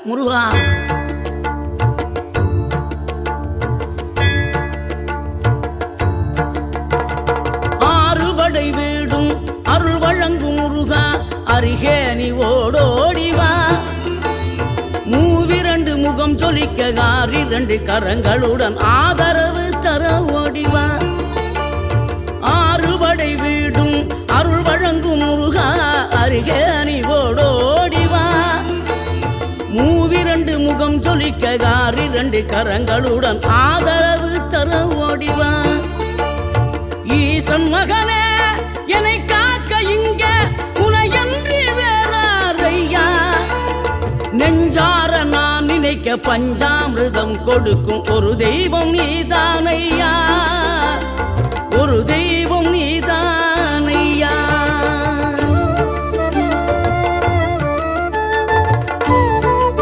முருகா. ஆறுபடை வீடும் அருள் வழங்கும் முருகா, அருகே நீ ஓடோடிவா. மூவிரண்டு முகம் சொலிக்க ஆறிரண்டு கரங்களுடன் ஆதரவு தர ஓடிவா. ஆறுபடை வீடும் அருள் வழங்கும் முருகா, அருகே நீ ஓடோடிவா. மூவிரண்டு முகம் சொலிக்க ஆறிரண்டு கரங்களுடன் ஆதரவு தர ஓடிவா. ஈசன் மகனே என்னை காக்க இங்க உனையன்றி வேறாரையா. நெஞ்சார நான் நினைக்க பஞ்சாமிர்தம் கொடுக்கும் ஒரு தெய்வம் நீதானையா. ஒரு தெய்வம்